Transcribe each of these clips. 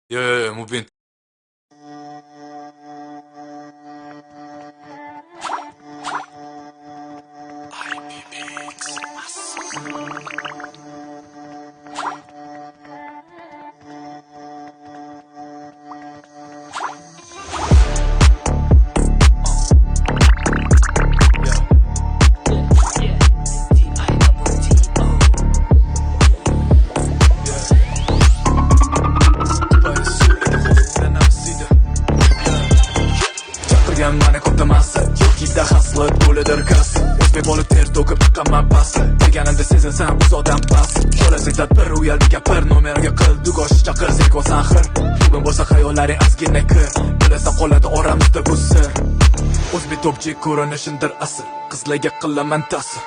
muy bien. Mani qo'tamasi yo'kida haslat bo'ladir kas o'zbek bola ter to'kib chiqaman pasti deganimda sezasan uzoqdan pas qo'lasang tadbir uyaldi gapir nomeriga qil dugosh chaqir zerikosan xir bugun bo'lsa xayollaring ozgina kir bilasan qoladi oramizda bu sir o'zbek topchi ko'rinishindir asl qizlarga qilaman ta'sir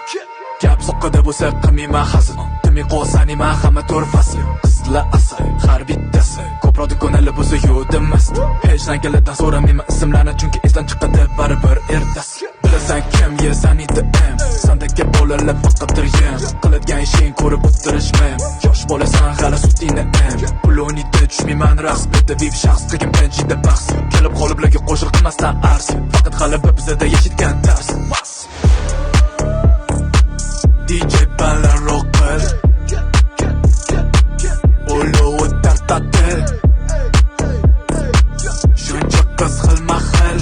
gap soqqada bo'lsa qilmayman hasl demi qolsaniman hamma to'rt fasl qizlar asal har bittasi ko'proq ko'nali bo'lsa yo'q demas hech narsalardan so'ramayman ismlarni chunki esdan chiqadi baribir ertasi bilasan kim yesan ITM sandagi bolalar faqatdir yem qiladigan ishing ko'rib o'tirishmam yosh bolasan hali sutingni em pulonida tushmayman raqs bitta vip shaxs qilgin penjida bahs kelib qoliblarga qo'shil qilmasdan ars faqat g'alaba bizada yashitgan tars DJ balar roqil Olovi tartatil shuncha qiz xilma xil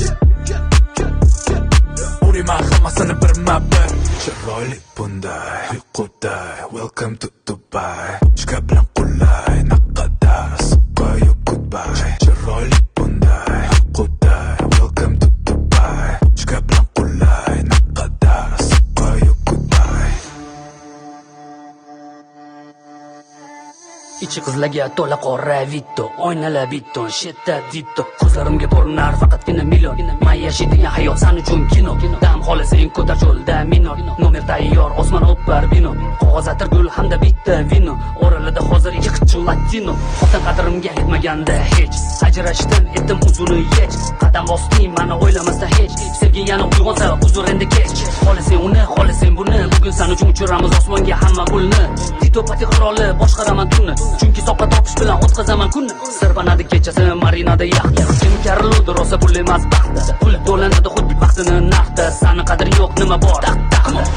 uriman hammasini birma-bir chiroyli bunday uyquday welcome to Dubai chika bilan qulay naqadar siqqayu goodbye chiroyli bunday uyquday welcome to Dubai chika bilan qulay naqadar siqqayu goodbye ichi qizlarga to'la qora vitto o'ynalar bitton shetda ditto ko'zlarimga ko'rinar faqatgina million man yashaydigan hayot san uchun kino dam xohlasang ko'tar cho'lda minor nomer tayyor osmon o'par bino qog'oz atirgul hamda bitta vino oralida hozir ikki qichqin latino xotin qadrimga yetmaganda hech ajrashdim etdim uzuni yech qadam bosding mani o'ylamasdan hech sevging yana uyg'onsa uzr endi kech xohlasang uni xohlasang buni bugun san uchun uchiramiz osmonga hamma pulni ditopati qiroli boshqaraman tunni chunki soqqa topish bilan o'tkazaman kunni sirpanadi kechasi marinada yaxta kim kariludi rosa pul emas baxta pul to'lanadi xuddi vaqtini naqda sani qadri yo'q nima bor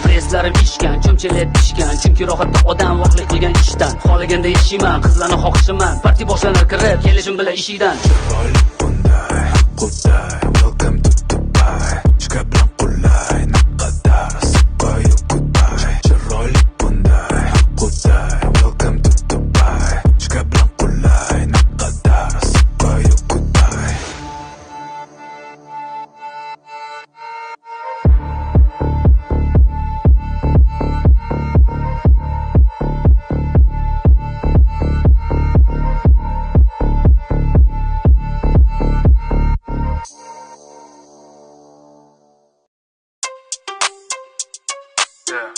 preslarim ishgan cho'mchalab pishgan chunki rohatda odam voqlik qilgan ishdan xohlaganda yashayman qizlarni xohishiman parti boshlanar kirib kelishim bilan ishikdan chiroyli bunday quday welcome to Dubai chika bilan qulay naqadar siqqayu goodbye chiroyli bunday quday welcome to Dubai chika bilan qulay naqadar siqqayu goodbye Yeah.